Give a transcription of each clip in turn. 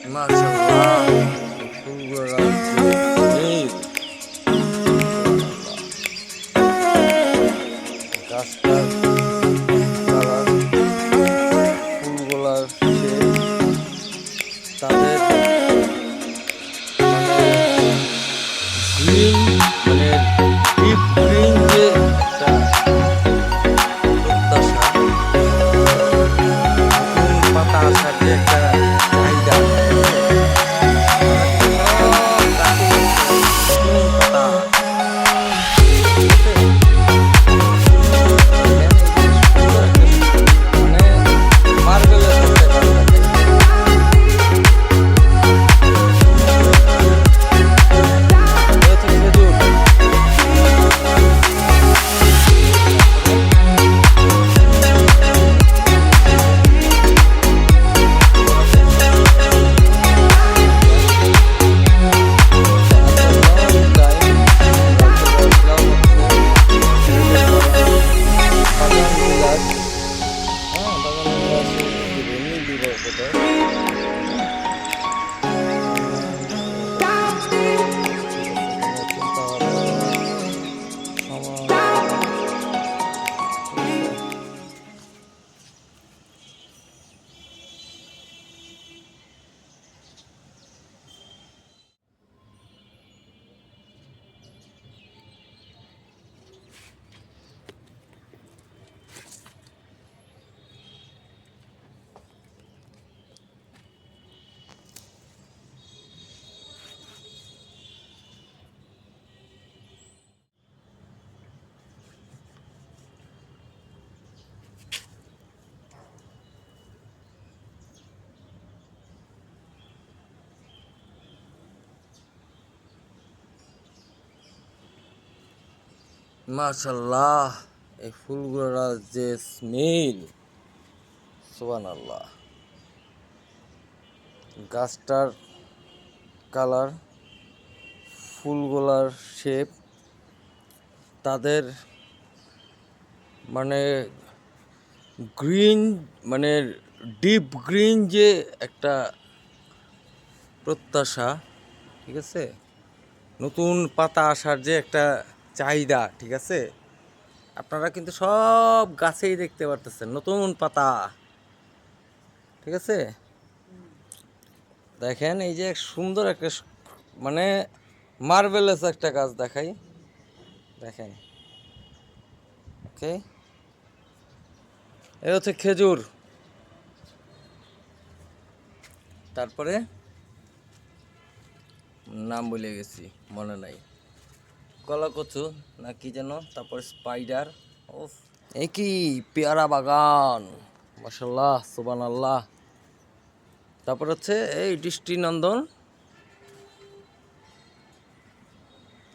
মাশাআল্লাহ ফুলগুলো নীল গাছটার কালার ফুলগুলার শেপ তাদের গ্রিন মানে ডিপ গ্রিন যে একটা প্রত্যাশা নতুন পাতা আসার যে একটা চাহিদা মাশাআল্লাহ এই ফুলগুলোর যে স্মেল সুবহানাল্লাহ গাছটার কালার ফুলগুলার শেপ তাদের মানে গ্রিন মানে ডিপ গ্রিন যে একটা প্রত্যাশা ঠিক আছে নতুন পাতা আসার যে একটা চাহিদা ঠিক আছে আপনারা কিন্তু সব গাছেই দেখতে পারতেছেন নতুন পাতা ঠিক আছে দেখেন এই যে সুন্দর একটা মানে মার্ভেলাস একটা গাছ দেখাই দেখেন ওকে এই হচ্ছে খেজুর তারপরে নাম ভুলে গেছি মনে নাই কলা কচু না কি যেন তারপর স্পাইডার ও কি পেয়ারা বাগান মাশাআল্লাহ সুবহানাল্লাহ তারপর হচ্ছে এই দৃষ্টিনন্দন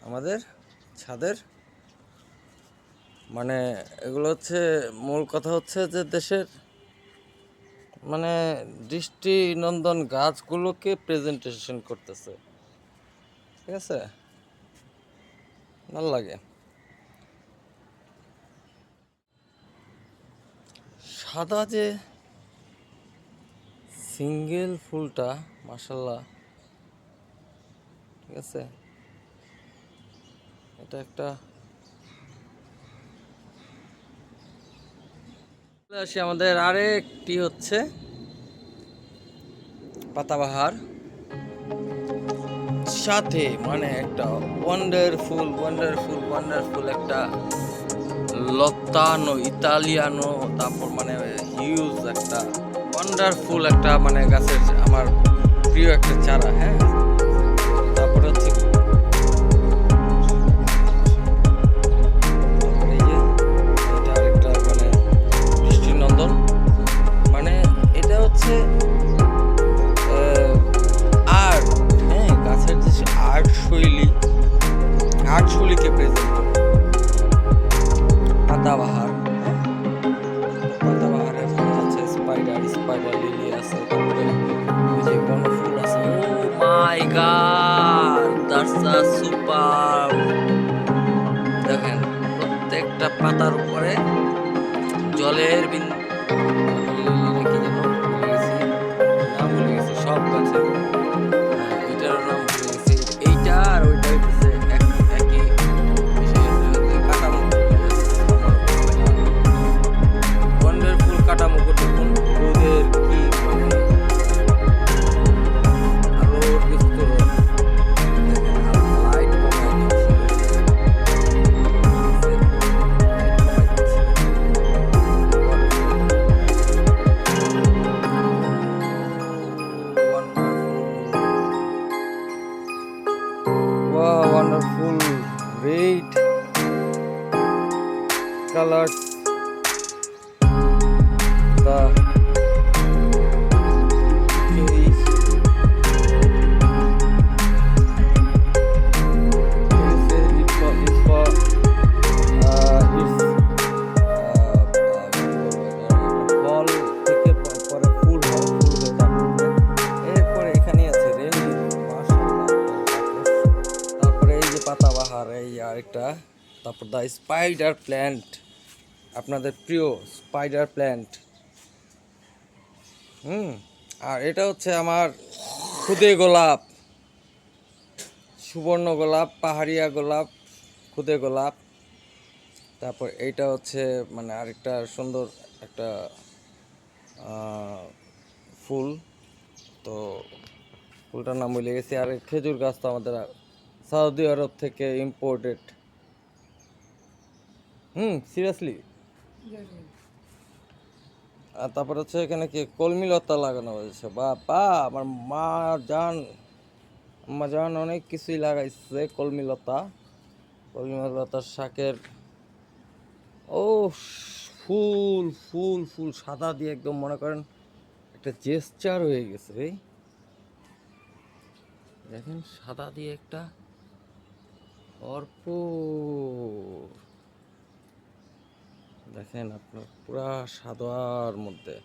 আমাদের ছাদের মানে এগুলো হচ্ছে মূল কথা হচ্ছে যে দেশের মানে দৃষ্টিনন্দন গাছগুলোকে প্রেজেন্টেশন করতেছে ঠিক আছে ভালো লাগে সাদা যে সিঙ্গেল ফুলটা মাশাআল্লাহ ঠিক আছে এটা একটা আসি আমাদের আরেকটি হচ্ছে পাতাবাহার সাথে মানে একটা ওয়ান্ডারফুল একটা লতানো ইতালিয়ানো তারপর মানে হিউজ একটা ওয়ান্ডারফুল একটা মানে গাছের আমার প্রিয় একটা চারা হ্যাঁ তারপরে হচ্ছে এটা আরেকটা মানে দৃষ্টিনন্দন মানে এটা হচ্ছে আর্ট হ্যাঁ গাছের যে আর্ট শৈলীকে প্রেজেন্ট করে পাতাবাহার আছে স্পাইডার লিলি আছে তারপরে ওই যে বনফুল আছে ও মাই গড দ্যাটস আ সুপার দেখেন প্রত্যেকটা পাতার উপরে জলের বিন্দু কি যেন ভুলে গেছি সব গাছে colors, the cherries. ফল থেকে পরে ফুল হয়, ফুল হয়ে তারপরে এরপরে এখানে আছে রেলি, তারপরে এই যে পাতাবাহার, এই আরেকটা, তারপর দা স্পাইডার প্ল্যান্ট, আপনাদের প্রিয় স্পাইডার প্ল্যান্ট। আর এটা হচ্ছে আমার খুদে গোলাপ, সুবর্ণ গোলাপ, পাহাড়িয়া গোলাপ, খুদে গোলাপ। তারপর এইটা হচ্ছে মানে আরেকটা সুন্দর একটা ফুল, তো ফুলটার নাম ভুলে গেছি। আর খেজুর গাছ তো আমাদের সৌদি আরব থেকে ইম্পোর্টেড। সিরিয়াসলি। আর তারপর হচ্ছে এখানে কি কলমি লতা লাগানো হয়েছে, বাবা আমার আম্মা জান অনেক কিছুই লাগাইছে। কলমি লতার শাকের, ও ফুল ফুল ফুল সাদা দিয়ে একদম মনে করেন একটা জেস্চার হয়ে গেছে রে। দেখেন সাদা দিয়ে একটা ভরপুর, দেখেন আপনার পুরা সাদার মধ্যে।